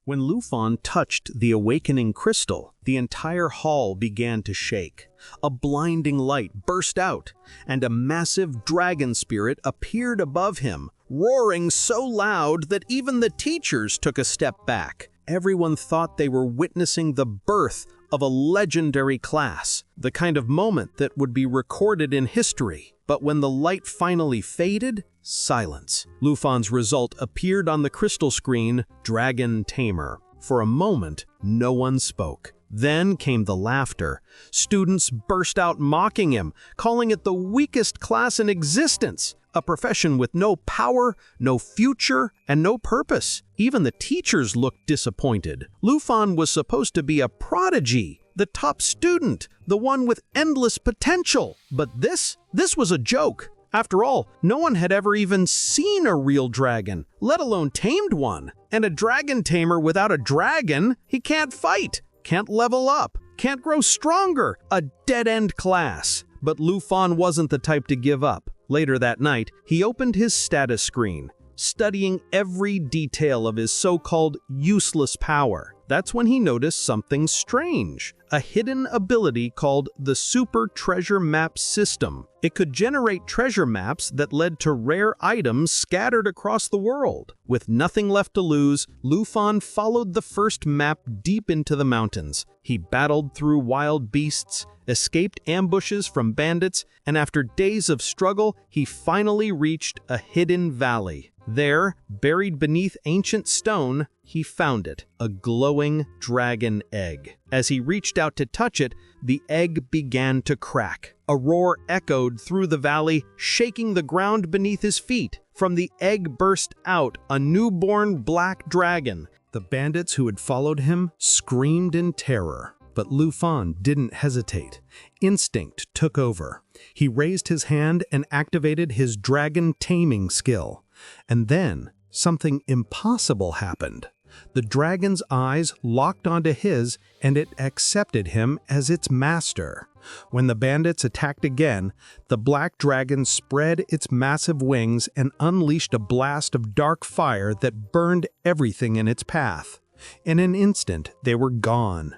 When Lufan touched the awakening crystal, the entire hall began to shake. A blinding light burst out, and a massive dragon spirit appeared above him, roaring so loud that even the teachers took a step back. Everyone thought they were witnessing the birth of a legendary class, the kind of moment that would be recorded in history. But when the light finally faded, silence. Lufan's result appeared on the crystal screen, Dragon Tamer. For a moment, no one spoke. Then came the laughter. Students burst out mocking him, calling it the weakest class in existence, a profession with no power, no future, and no purpose. Even the teachers looked disappointed. Lufan was supposed to be a prodigy, the top student, the one with endless potential. But this was a joke. After all, no one had ever even seen a real dragon, let alone tamed one. And a dragon tamer without a dragon, he can't fight, can't level up, can't grow stronger. A dead-end class. But Lufan wasn't the type to give up. Later that night, he opened his status screen, studying every detail of his so-called useless power. That's when he noticed something strange, a hidden ability called the Super Treasure Map System. It could generate treasure maps that led to rare items scattered across the world. With nothing left to lose, Lufan followed the first map deep into the mountains. He battled through wild beasts, escaped ambushes from bandits, and after days of struggle, he finally reached a hidden valley. There, buried beneath ancient stone, he found it, a glowing dragon egg. As he reached out to touch it, the egg began to crack. A roar echoed through the valley, shaking the ground beneath his feet. From the egg burst out a newborn black dragon. The bandits who had followed him screamed in terror. But Lufan didn't hesitate. Instinct took over. He raised his hand and activated his dragon taming skill. And then, something impossible happened. The dragon's eyes locked onto his, and it accepted him as its master. When the bandits attacked again, the black dragon spread its massive wings and unleashed a blast of dark fire that burned everything in its path. In an instant, they were gone.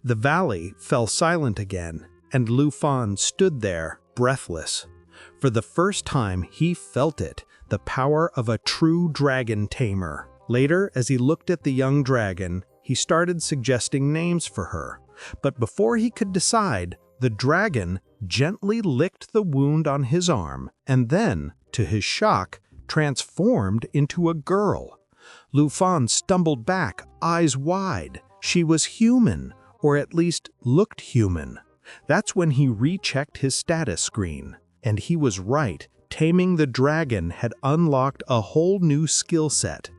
The valley fell silent again, and Lufan stood there, breathless. For the first time, he felt it, the power of a true dragon tamer. Later, as he looked at the young dragon, he started suggesting names for her. But before he could decide, the dragon gently licked the wound on his arm, and then, to his shock, transformed into a girl. Lufan stumbled back, eyes wide. She was human, or at least looked human. That's when he rechecked his status screen. And he was right. Taming the dragon had unlocked a whole new skill set.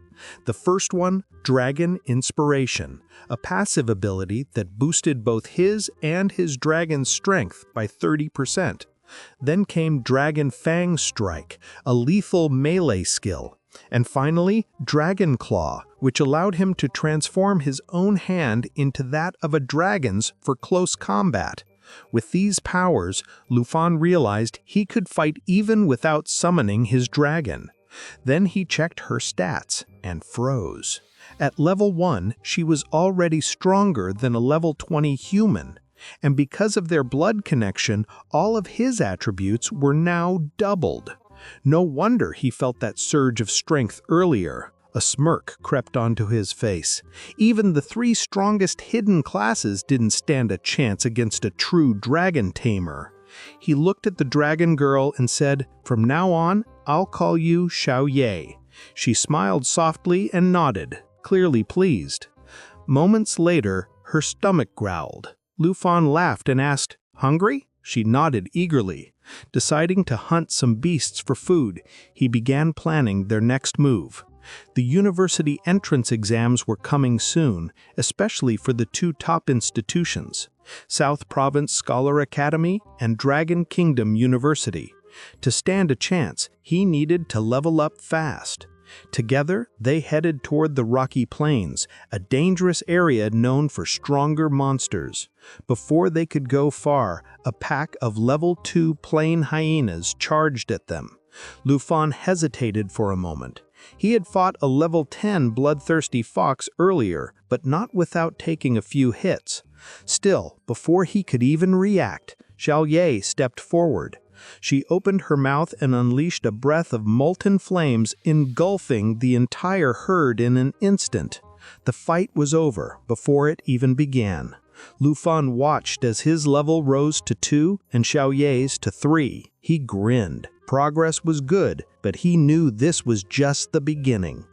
The first one, Dragon Inspiration, a passive ability that boosted both his and his dragon's strength by 30%. Then came Dragon Fang Strike, a lethal melee skill. And finally, Dragon Claw, which allowed him to transform his own hand into that of a dragon's for close combat. With these powers, Lufan realized he could fight even without summoning his dragon. Then he checked her stats and froze. At level 1, she was already stronger than a level 20 human. And because of their blood connection, all of his attributes were now doubled. No wonder he felt that surge of strength earlier. A smirk crept onto his face. Even the 3 strongest hidden classes didn't stand a chance against a true dragon tamer. He looked at the dragon girl and said, "From now on, I'll call you Xiao Ye." She smiled softly and nodded, clearly pleased. Moments later, her stomach growled. Lufan laughed and asked, "Hungry?" She nodded eagerly. Deciding to hunt some beasts for food, he began planning their next move. The university entrance exams were coming soon, especially for the 2 top institutions, South Province Scholar Academy and Dragon Kingdom University. To stand a chance, he needed to level up fast. Together, they headed toward the Rocky Plains, a dangerous area known for stronger monsters. Before they could go far, a pack of level 2 plain hyenas charged at them. Lufan hesitated for a moment. He had fought a level 10 bloodthirsty fox earlier, but not without taking a few hits. Still, before he could even react, Xiaoye stepped forward. She opened her mouth and unleashed a breath of molten flames, engulfing the entire herd in an instant. The fight was over before it even began. Lu Fan watched as his level rose to 2 and Xiaoye's to 3. He grinned. Progress was good, but he knew this was just the beginning.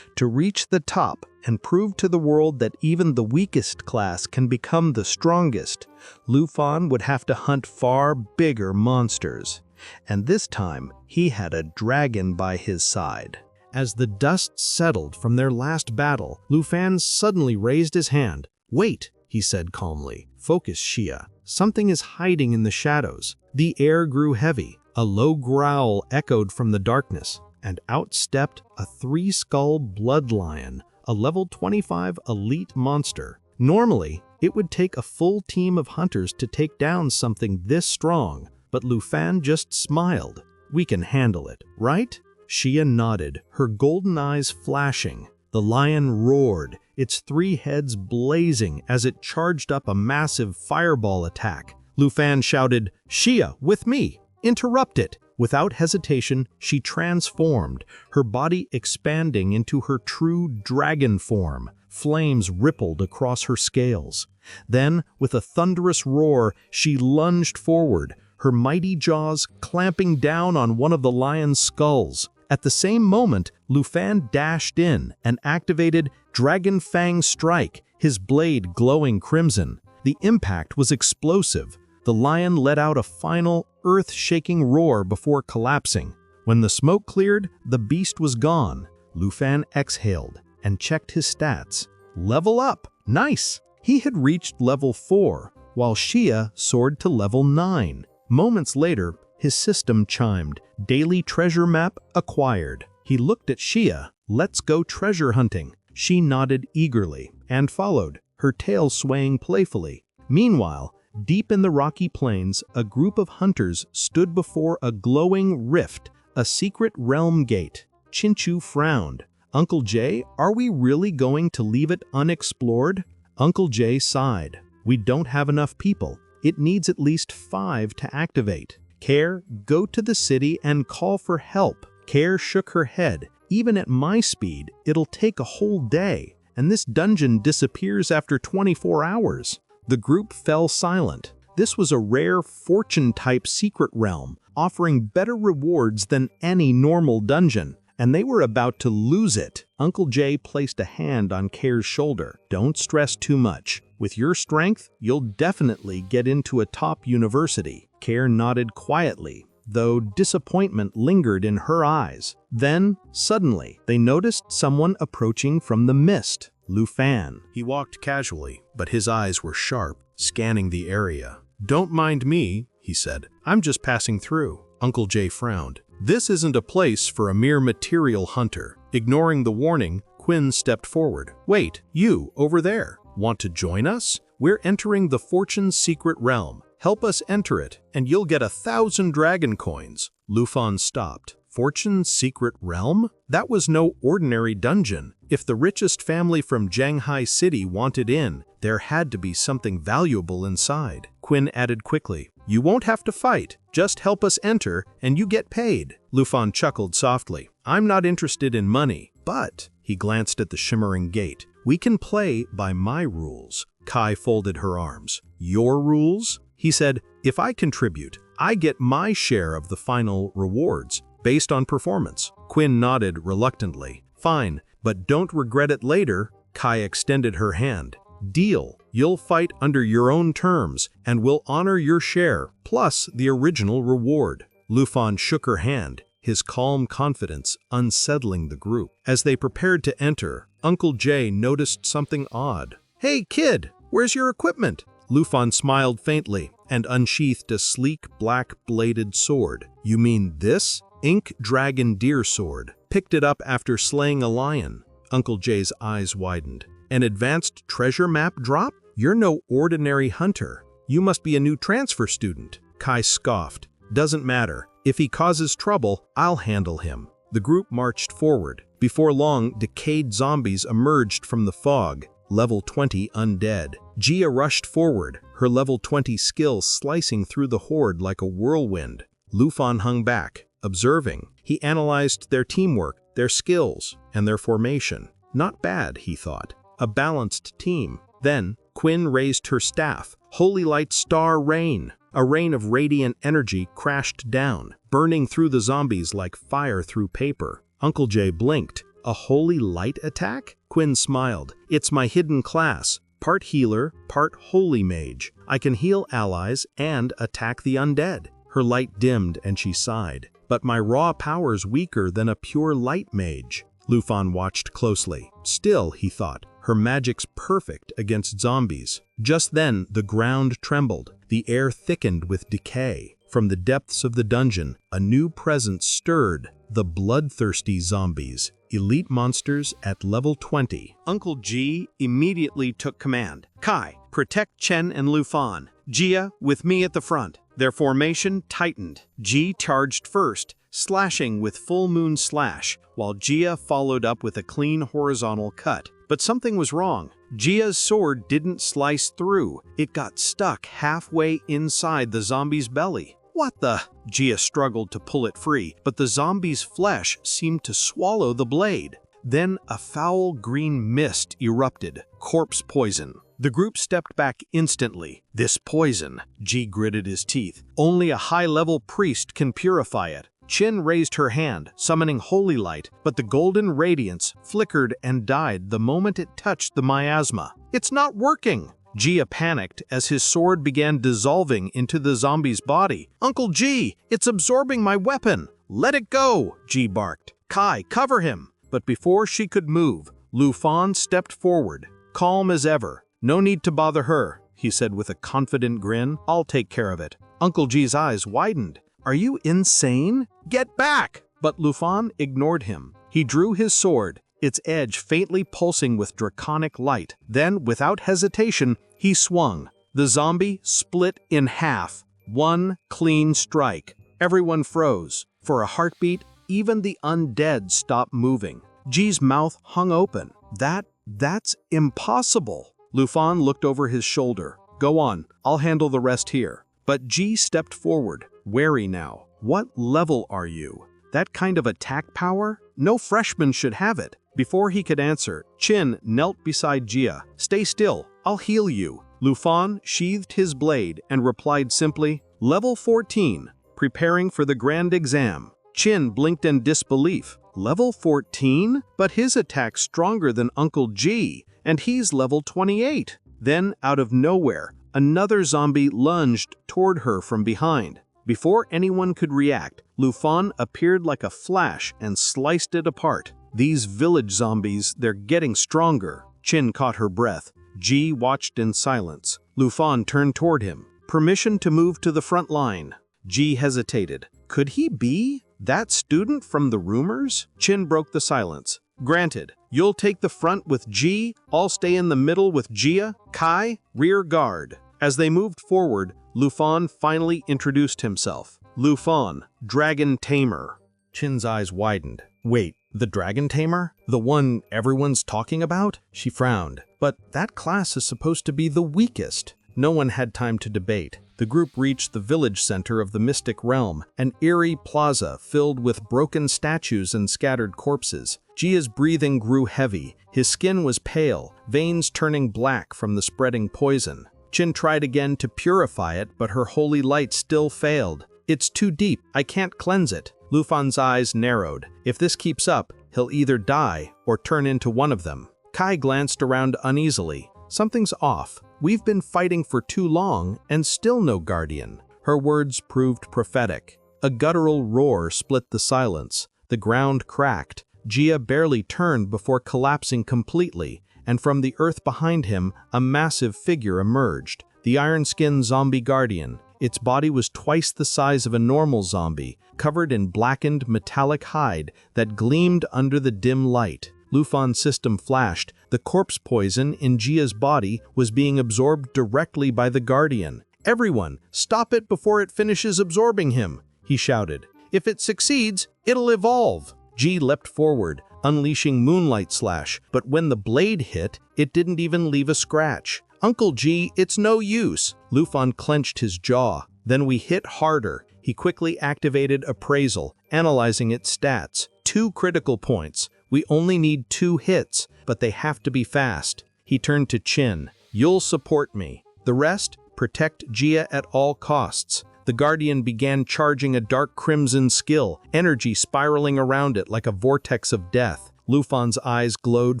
To reach the top and prove to the world that even the weakest class can become the strongest, Lu Fan would have to hunt far bigger monsters. And this time, he had a dragon by his side. As the dust settled from their last battle, Lu Fan suddenly raised his hand. "Wait," he said calmly. "Focus, Xia. Something is hiding in the shadows." The air grew heavy. A low growl echoed from the darkness, and out stepped a 3-skull blood lion, a level 25 elite monster. Normally, it would take a full team of hunters to take down something this strong, but Lu Fan just smiled. "We can handle it, right?" Xia nodded, her golden eyes flashing. The lion roared, its 3 heads blazing as it charged up a massive fireball attack. Lu Fan shouted, "Xia, with me! Interrupt it!" Without hesitation, she transformed, her body expanding into her true dragon form. Flames rippled across her scales. Then, with a thunderous roar, she lunged forward, her mighty jaws clamping down on one of the lion's skulls. At the same moment, Lu Fan dashed in and activated Dragon Fang Strike, his blade glowing crimson. The impact was explosive. The lion let out a final, earth-shaking roar before collapsing. When the smoke cleared, the beast was gone. Lu Fan exhaled and checked his stats. Level up! Nice! He had reached level 4, while Xia soared to level 9. Moments later, his system chimed. Daily treasure map acquired. He looked at Xia. "Let's go treasure hunting." She nodded eagerly and followed, her tail swaying playfully. Meanwhile, deep in the rocky plains, a group of hunters stood before a glowing rift, a secret realm gate. Chinchu frowned. "Uncle Jay, are we really going to leave it unexplored?" Uncle Jay sighed. "We don't have enough people. It needs at least 5 to activate. Care, go to the city and call for help." Care shook her head. "Even at my speed, it'll take a whole day, and this dungeon disappears after 24 hours. The group fell silent. This was a rare fortune-type secret realm, offering better rewards than any normal dungeon, and they were about to lose it. Uncle Jay placed a hand on Care's shoulder. "Don't stress too much. With your strength, you'll definitely get into a top university." Care nodded quietly, though disappointment lingered in her eyes. Then, suddenly, they noticed someone approaching from the mist. Lu Fan. He walked casually, but his eyes were sharp, scanning the area. "Don't mind me," he said. "I'm just passing through." Uncle Jay frowned. "This isn't a place for a mere material hunter." Ignoring the warning, Quinn stepped forward. "Wait, you, over there, want to join us? We're entering the Fortune's secret realm. Help us enter it, and you'll get 1,000 dragon coins." Lu Fan stopped. Fortune's secret realm? That was no ordinary dungeon. If the richest family from Zhanghai City wanted in, there had to be something valuable inside. Quinn added quickly, "You won't have to fight. Just help us enter, and you get paid." Lu Fan chuckled softly. "I'm not interested in money, but," he glanced at the shimmering gate, "we can play by my rules." Kai folded her arms. "Your rules?" He said, "If I contribute, I get my share of the final rewards, based on performance." Quinn nodded reluctantly. "Fine, but don't regret it later." Kai extended her hand. "Deal. You'll fight under your own terms, and we'll honor your share, plus the original reward." Lu Fan shook her hand, his calm confidence unsettling the group. As they prepared to enter, Uncle Jay noticed something odd. "Hey, kid, where's your equipment?" Lu Fan smiled faintly and unsheathed a sleek, black-bladed sword. "You mean this?" Ink Dragon Deer Sword. Picked it up after slaying a lion. Uncle Jay's eyes widened. "An advanced treasure map drop? You're no ordinary hunter. You must be a new transfer student." Kai scoffed. "Doesn't matter. If he causes trouble, I'll handle him." The group marched forward. Before long, decayed zombies emerged from the fog. Level 20 undead. Gia rushed forward, her level 20 skill slicing through the horde like a whirlwind. Lufan hung back, observing. He analyzed their teamwork, their skills, and their formation. Not bad, he thought. A balanced team. Then, Quinn raised her staff. Holy Light Star Rain. A rain of radiant energy crashed down, burning through the zombies like fire through paper. Uncle Jay blinked. A holy light attack? Quinn smiled. It's my hidden class. Part healer, part holy mage. I can heal allies and attack the undead. Her light dimmed and she sighed. But my raw power's weaker than a pure light mage. Lufan watched closely. Still, he thought, her magic's perfect against zombies. Just then, the ground trembled. The air thickened with decay. From the depths of the dungeon, a new presence stirred. The bloodthirsty zombies. Elite monsters at level 20. Uncle G immediately took command. Kai, protect Chen and Lufan. Gia, with me at the front. Their formation tightened. G charged first, slashing with full moon slash, while Gia followed up with a clean horizontal cut. But something was wrong. Gia's sword didn't slice through. It got stuck halfway inside the zombie's belly. What the? Gia struggled to pull it free, but the zombie's flesh seemed to swallow the blade. Then a foul green mist erupted. Corpse poison. The group stepped back instantly. This poison, G gritted his teeth. Only a high-level priest can purify it. Chin raised her hand, summoning holy light, but the golden radiance flickered and died the moment it touched the miasma. It's not working! Gia panicked as his sword began dissolving into the zombie's body. Uncle G, it's absorbing my weapon! Let it go! G barked. Kai, cover him! But before she could move, Lufan stepped forward, calm as ever. No need to bother her, he said with a confident grin. I'll take care of it. Uncle G's eyes widened. Are you insane? Get back! But Lufan ignored him. He drew his sword, its edge faintly pulsing with draconic light. Then, without hesitation, he swung. The zombie split in half. One clean strike. Everyone froze. For a heartbeat, even the undead stopped moving. G's mouth hung open. That's impossible. Lufan looked over his shoulder. Go on, I'll handle the rest here. But G stepped forward, wary now. What level are you? That kind of attack power? No freshman should have it. Before he could answer, Chin knelt beside Gia. Stay still, I'll heal you. Lufan sheathed his blade and replied simply, Level 14, preparing for the grand exam. Chin blinked in disbelief. Level 14? But his attack's stronger than Uncle G, and he's level 28. Then, out of nowhere, another zombie lunged toward her from behind. Before anyone could react, Lufan appeared like a flash and sliced it apart. These village zombies, they're getting stronger. Chin caught her breath. G watched in silence. Lufan turned toward him. Permission to move to the front line. G hesitated. Could he be that student from the rumors? Chin broke the silence. Granted. You'll take the front with G, I'll stay in the middle with Gia, Kai, rear guard. As they moved forward, Lufan finally introduced himself. Lufan, Dragon Tamer. Chin's eyes widened. Wait, the Dragon Tamer? The one everyone's talking about? She frowned. But that class is supposed to be the weakest. No one had time to debate. The group reached the village center of the Mystic Realm, an eerie plaza filled with broken statues and scattered corpses. Gia's breathing grew heavy. His skin was pale, veins turning black from the spreading poison. Chin tried again to purify it, but her holy light still failed. It's too deep, I can't cleanse it. Lufan's eyes narrowed. If this keeps up, he'll either die or turn into one of them. Kai glanced around uneasily. Something's off. We've been fighting for too long and still no guardian. Her words proved prophetic. A guttural roar split the silence. The ground cracked. Gia barely turned before collapsing completely, and from the earth behind him, a massive figure emerged. The iron-skinned zombie guardian. Its body was twice the size of a normal zombie, covered in blackened metallic hide that gleamed under the dim light. Lufan's system flashed. The corpse poison in Gia's body was being absorbed directly by the guardian. Everyone, stop it before it finishes absorbing him, he shouted. If it succeeds, it'll evolve. G leapt forward, unleashing Moonlight Slash, but when the blade hit, it didn't even leave a scratch. "Uncle G, it's no use." Lufan clenched his jaw. "Then we hit harder." He quickly activated Appraisal, analyzing its stats. 2 critical points. "We only need 2 hits, but they have to be fast." He turned to Chin. "You'll support me. The rest, protect Gia at all costs." The Guardian began charging a dark crimson skill, energy spiraling around it like a vortex of death. Lufan's eyes glowed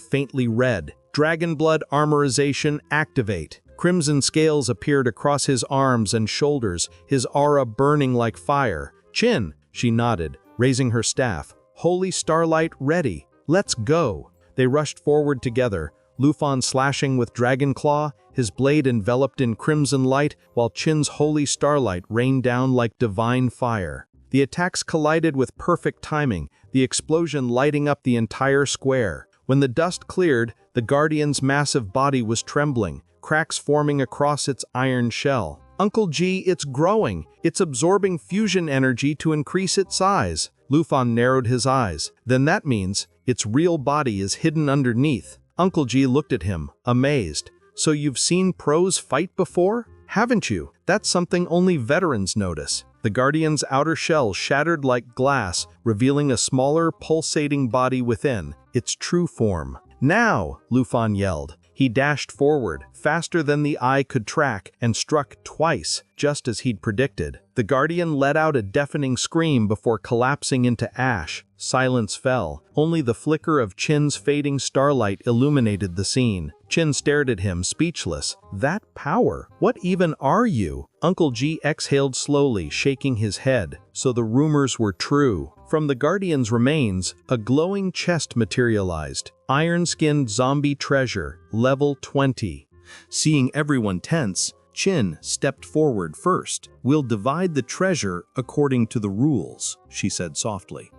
faintly red. Dragon Blood Armorization activate. Crimson scales appeared across his arms and shoulders, his aura burning like fire. "Chin," she nodded, raising her staff. "Holy Starlight ready. Let's go." They rushed forward together, Lufan slashing with Dragon Claw, his blade enveloped in crimson light, while Chin's Holy Starlight rained down like divine fire. The attacks collided with perfect timing, the explosion lighting up the entire square. When the dust cleared, the Guardian's massive body was trembling, cracks forming across its iron shell. "Uncle G, it's growing. It's absorbing fusion energy to increase its size." Lufan narrowed his eyes. "Then that means its real body is hidden underneath." Uncle G looked at him, amazed. "So you've seen pros fight before? Haven't you? That's something only veterans notice." The Guardian's outer shell shattered like glass, revealing a smaller, pulsating body within, its true form. "Now!" Lufan yelled. He dashed forward, faster than the eye could track, and struck twice, just as he'd predicted. The Guardian let out a deafening scream before collapsing into ash. Silence fell. Only the flicker of Chin's fading starlight illuminated the scene. Chin stared at him, speechless. "That power? What even are you?" Uncle G exhaled slowly, shaking his head. So the rumors were true. From the Guardian's remains, a glowing chest materialized. Iron-skinned zombie treasure, level 20. Seeing everyone tense, Chin stepped forward first. "We'll divide the treasure according to the rules," she said softly.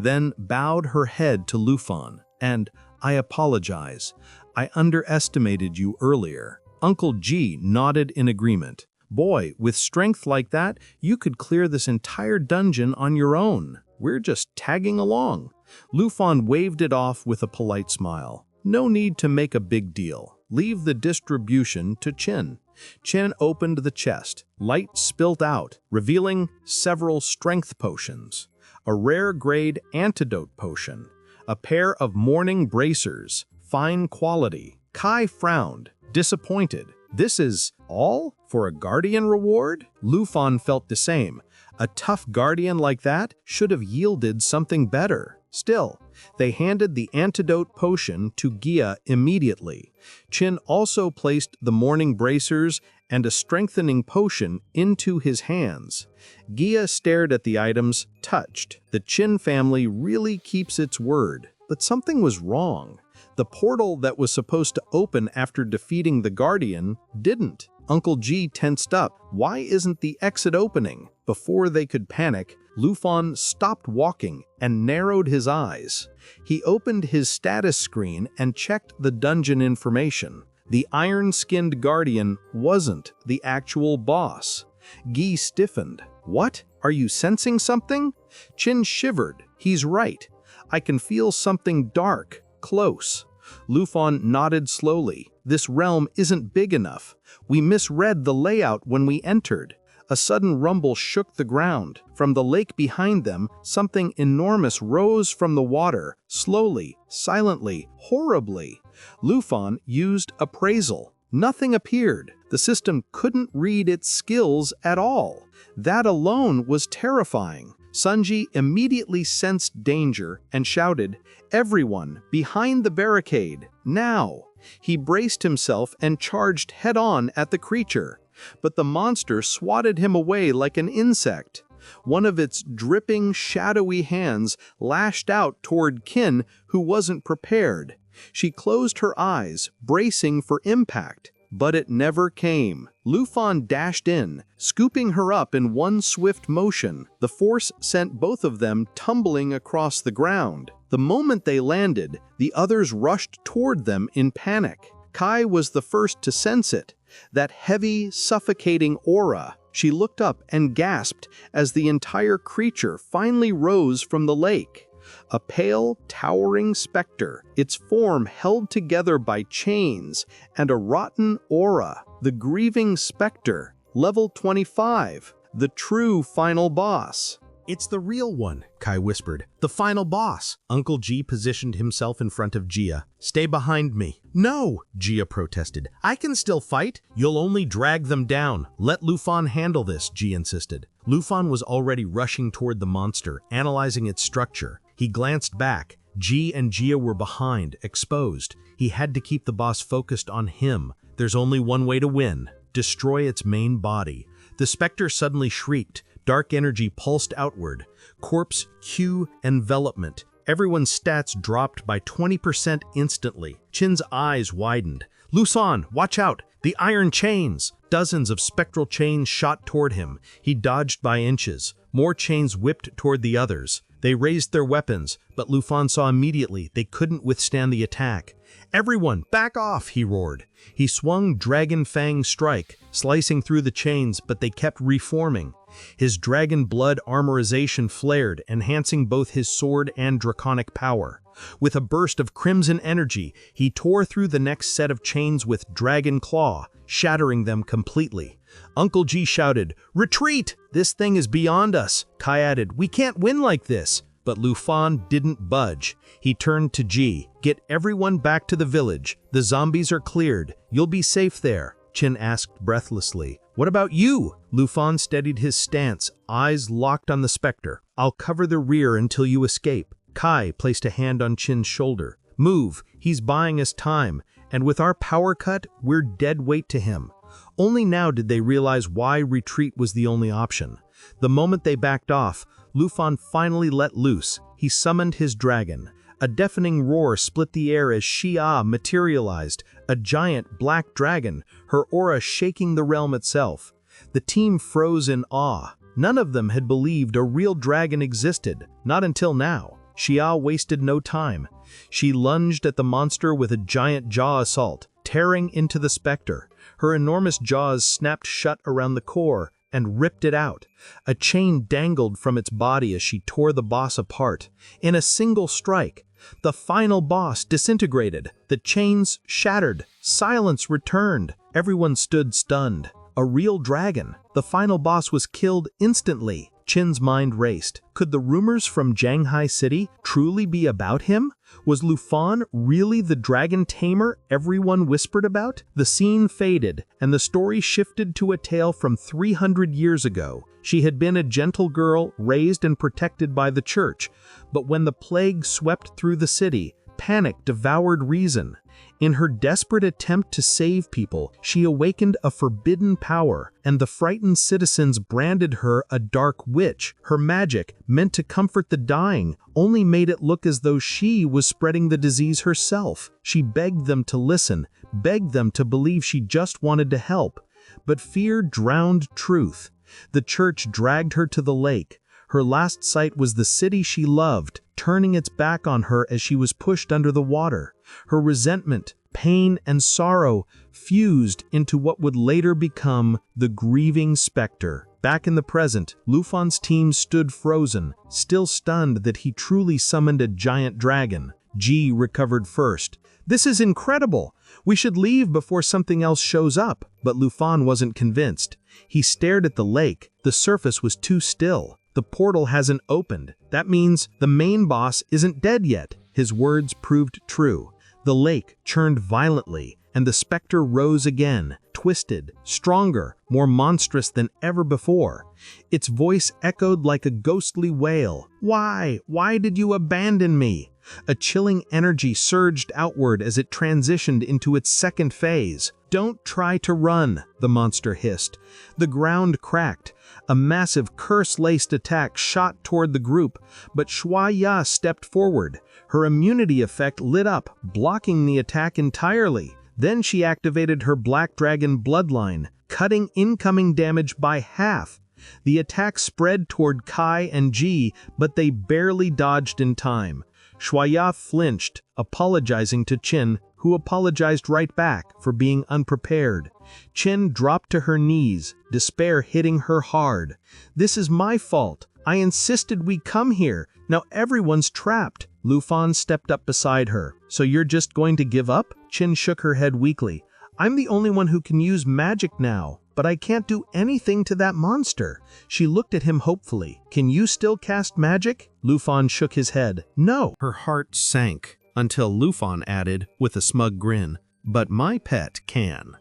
Then bowed her head to Lufan. "And I apologize. I underestimated you earlier." Uncle G nodded in agreement. "Boy, with strength like that, you could clear this entire dungeon on your own. We're just tagging along." Lufan waved it off with a polite smile. "No need to make a big deal. Leave the distribution to Chin." Chin opened the chest. Light spilt out, revealing several strength potions. A rare-grade antidote potion. A pair of morning bracers. Fine quality. Kai frowned, disappointed. "This is all? For a Guardian reward?" Lufan felt the same. A tough Guardian like that should have yielded something better. Still, they handed the antidote potion to Gia immediately. Chin also placed the morning bracers and a strengthening potion into his hands. Gia stared at the items, touched. The Chin family really keeps its word. But something was wrong. The portal that was supposed to open after defeating the Guardian didn't. Uncle G tensed up. Why isn't the exit opening? Before they could panic, Lufan stopped walking and narrowed his eyes. He opened his status screen and checked the dungeon information. The iron-skinned Guardian wasn't the actual boss. Guy stiffened. "What? Are you sensing something?" Chin shivered. "He's right. I can feel something dark, close." Lufan nodded slowly. "This realm isn't big enough. We misread the layout when we entered." A sudden rumble shook the ground. From the lake behind them, something enormous rose from the water, slowly, silently, horribly. Lufan used appraisal. Nothing appeared. The system couldn't read its skills at all. That alone was terrifying. Sunji immediately sensed danger and shouted, "Everyone, behind the barricade, now!" He braced himself and charged head-on at the creature. But the monster swatted him away like an insect. One of its dripping, shadowy hands lashed out toward Kin, who wasn't prepared. She closed her eyes, bracing for impact. But it never came. Lufan dashed in, scooping her up in one swift motion. The force sent both of them tumbling across the ground. The moment they landed, the others rushed toward them in panic. Kai was the first to sense it. That heavy, suffocating aura. She looked up and gasped as the entire creature finally rose from the lake. A pale, towering specter, its form held together by chains and a rotten aura. The grieving specter, level 25, the true final boss. It's the real one, Kai whispered. The final boss. Uncle G positioned himself in front of Gia. Stay behind me. No, Gia protested. I can still fight. You'll only drag them down. Let Lufan handle this, G insisted. Lufan was already rushing toward the monster, analyzing its structure. He glanced back. G and Gia were behind, exposed. He had to keep the boss focused on him. There's only one way to win. Destroy its main body. The specter suddenly shrieked. Dark energy pulsed outward. Corpse Q envelopment. Everyone's stats dropped by 20% instantly. Chin's eyes widened. Lusan, watch out! The iron chains! Dozens of spectral chains shot toward him. He dodged by inches. More chains whipped toward the others. They raised their weapons, but Lufan saw immediately they couldn't withstand the attack. Everyone, back off, he roared. He swung Dragon Fang Strike, slicing through the chains, but they kept reforming. His dragon blood armorization flared, enhancing both his sword and draconic power. With a burst of crimson energy, he tore through the next set of chains with Dragon Claw, shattering them completely. Uncle G shouted, "Retreat! This thing is beyond us!" Kai added, "We can't win like this!" But Lufan didn't budge. He turned to G. "Get everyone back to the village. The zombies are cleared. You'll be safe there." Chin asked breathlessly, "What about you?" Lufan steadied his stance, eyes locked on the specter. "I'll cover the rear until you escape." Kai placed a hand on Chin's shoulder. "Move, he's buying us time, and with our power cut, we're dead weight to him." Only now did they realize why retreat was the only option. The moment they backed off, Lufan finally let loose. He summoned his dragon. A deafening roar split the air as Xia materialized, a giant black dragon, her aura shaking the realm itself. The team froze in awe. None of them had believed a real dragon existed, not until now. Xia wasted no time. She lunged at the monster with a giant jaw assault, tearing into the specter. Her enormous jaws snapped shut around the core and ripped it out. A chain dangled from its body as she tore the boss apart. In a single strike, the final boss disintegrated. The chains shattered. Silence returned. Everyone stood stunned. A real dragon. The final boss was killed instantly. Chin's mind raced. Could the rumors from Shanghai City truly be about him? Was Lufan really the dragon tamer everyone whispered about? The scene faded, and the story shifted to a tale from 300 years ago. She had been a gentle girl, raised and protected by the church. But when the plague swept through the city, panic devoured reason. In her desperate attempt to save people, she awakened a forbidden power, and the frightened citizens branded her a dark witch. Her magic, meant to comfort the dying, only made it look as though she was spreading the disease herself. She begged them to listen, begged them to believe she just wanted to help. But fear drowned truth. The church dragged her to the lake. Her last sight was the city she loved, turning its back on her as she was pushed under the water. Her resentment, pain, and sorrow fused into what would later become the grieving specter. Back in the present, Lufan's team stood frozen, still stunned that he truly summoned a giant dragon. G recovered first. "This is incredible! We should leave before something else shows up." But Lufan wasn't convinced. He stared at the lake. The surface was too still. "The portal hasn't opened. That means the main boss isn't dead yet." His words proved true. The lake churned violently, and the specter rose again, twisted, stronger, more monstrous than ever before. Its voice echoed like a ghostly wail. "Why? Why did you abandon me?" A chilling energy surged outward as it transitioned into its second phase. "Don't try to run," the monster hissed. The ground cracked. A massive curse-laced attack shot toward the group, but Shuai Ya stepped forward. Her immunity effect lit up, blocking the attack entirely. Then she activated her Black Dragon bloodline, cutting incoming damage by half. The attack spread toward Kai and Ji, but they barely dodged in time. Shuai flinched, apologizing to Qin, who apologized right back for being unprepared. Qin dropped to her knees, despair hitting her hard. "This is my fault. I insisted we come here. Now everyone's trapped. Lufan stepped up beside her. So you're just going to give up? Qin shook her head weakly. I'm the only one who can use magic now, but I can't do anything to that monster. She looked at him hopefully. Can you still cast magic? Lufan shook his head. No. Her heart sank until Lufan added with a smug grin, but my pet can.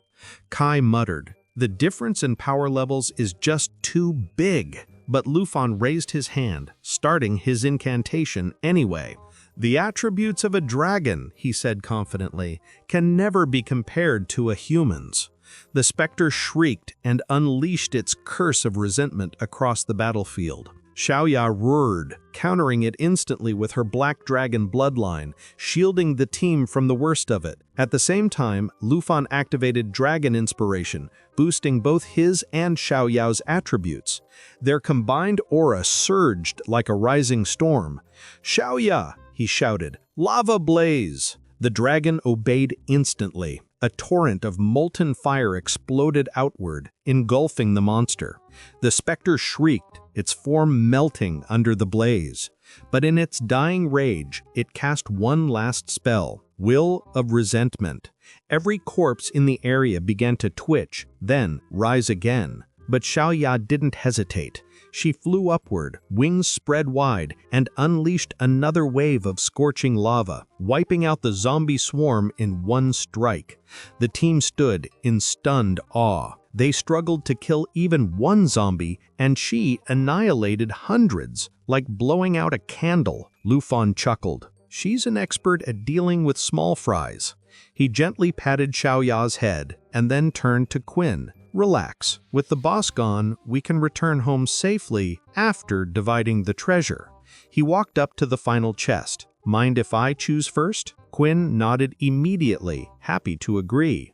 Kai muttered, the difference in power levels is just too big. But Lufan raised his hand, starting his incantation anyway. The attributes of a dragon, he said confidently, can never be compared to a human's. The specter shrieked and unleashed its curse of resentment across the battlefield. Xiaoya roared, countering it instantly with her black dragon bloodline, shielding the team from the worst of it. At the same time, Lufan activated Dragon Inspiration, boosting both his and Xiaoyao's attributes. Their combined aura surged like a rising storm. "Xiaoya!" he shouted. "Lava blaze!" The dragon obeyed instantly. A torrent of molten fire exploded outward, engulfing the monster. The specter shrieked, its form melting under the blaze. But in its dying rage, it cast one last spell, Will of Resentment. Every corpse in the area began to twitch, then rise again. But Xiaoya didn't hesitate. She flew upward, wings spread wide, and unleashed another wave of scorching lava, wiping out the zombie swarm in one strike. The team stood in stunned awe. They struggled to kill even one zombie, and she annihilated hundreds, like blowing out a candle. Lufan chuckled. She's an expert at dealing with small fries. He gently patted Xiaoya's head, and then turned to Quinn. Relax. With the boss gone, we can return home safely after dividing the treasure. He walked up to the final chest. Mind if I choose first? Quinn nodded immediately, happy to agree.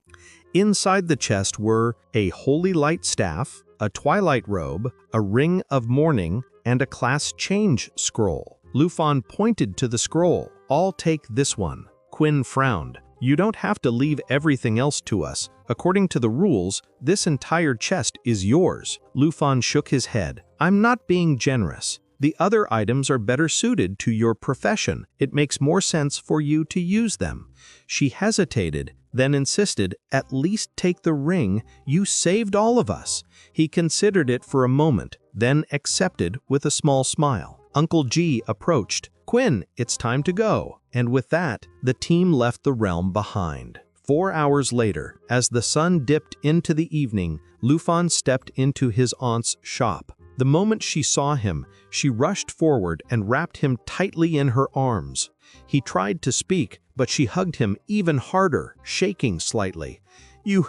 Inside the chest were a holy light staff, a twilight robe, a ring of mourning, and a class change scroll. Lufan pointed to the scroll. I'll take this one. Quinn frowned. You don't have to leave everything else to us. According to the rules, this entire chest is yours. Lufan shook his head. I'm not being generous. The other items are better suited to your profession. It makes more sense for you to use them. She hesitated, then insisted, at least take the ring. You saved all of us. He considered it for a moment, then accepted with a small smile. Uncle G approached. Quinn, it's time to go. And with that, the team left the realm behind. 4 hours later, as the sun dipped into the evening, Lufan stepped into his aunt's shop. The moment she saw him, she rushed forward and wrapped him tightly in her arms. He tried to speak, but she hugged him even harder, shaking slightly. You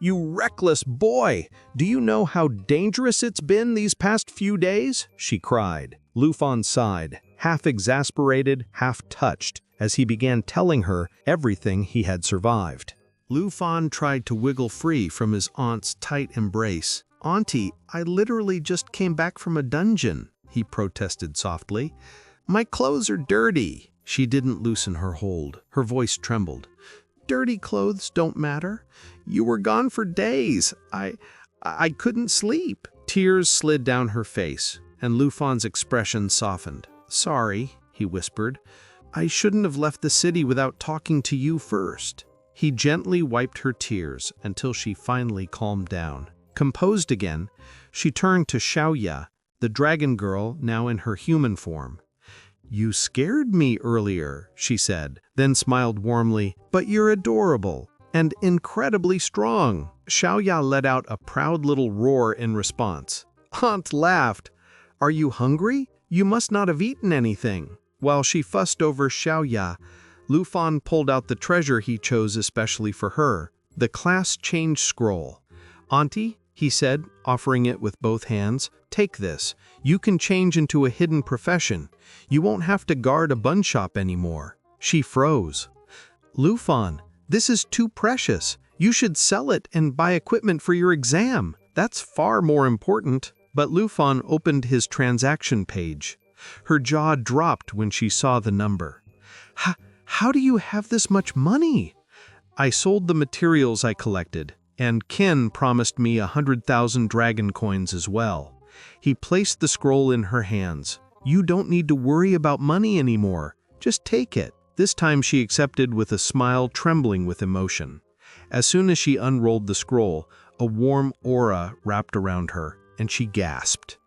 reckless boy! Do you know how dangerous it's been these past few days?" she cried. Lufan sighed, half exasperated, half touched, as he began telling her everything he had survived. Lufan tried to wiggle free from his aunt's tight embrace. "Auntie, I literally just came back from a dungeon," he protested softly. "My clothes are dirty." She didn't loosen her hold. Her voice trembled. "Dirty clothes don't matter. You were gone for days. I couldn't sleep." Tears slid down her face, and Lufan's expression softened. "Sorry," he whispered. "I shouldn't have left the city without talking to you first." He gently wiped her tears until she finally calmed down. Composed again, she turned to Xiaoya, the dragon girl now in her human form. "You scared me earlier," she said, then smiled warmly. "But you're adorable and incredibly strong." Xiaoya let out a proud little roar in response. Aunt laughed. "Are you hungry? You must not have eaten anything." While she fussed over Xiaoya, Lufan pulled out the treasure he chose especially for her, the class change scroll. "Auntie," he said, offering it with both hands, "take this. You can change into a hidden profession. You won't have to guard a bun shop anymore." She froze. "Lufan, this is too precious. You should sell it and buy equipment for your exam. That's far more important." But Lufan opened his transaction page. Her jaw dropped when she saw the number. How do you have this much money?" "I sold the materials I collected, and Kin promised me 100,000 dragon coins as well." He placed the scroll in her hands. "You don't need to worry about money anymore. Just take it." This time she accepted with a smile trembling with emotion. As soon as she unrolled the scroll, a warm aura wrapped around her, and she gasped.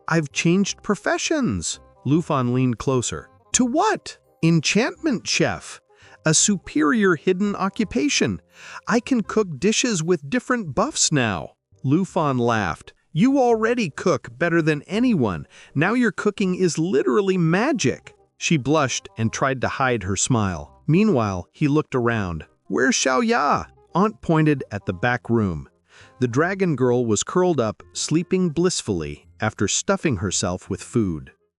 I've changed professions." Lufan leaned closer. "To what?" "Enchantment chef. A superior hidden occupation. I can cook dishes with different buffs now." Lufan laughed. "You already cook better than anyone. Now your cooking is literally magic." She blushed and tried to hide her smile. Meanwhile, he looked around. "Where's Xiaoya?" Aunt pointed at the back room. The dragon girl was curled up, sleeping blissfully after stuffing herself with food.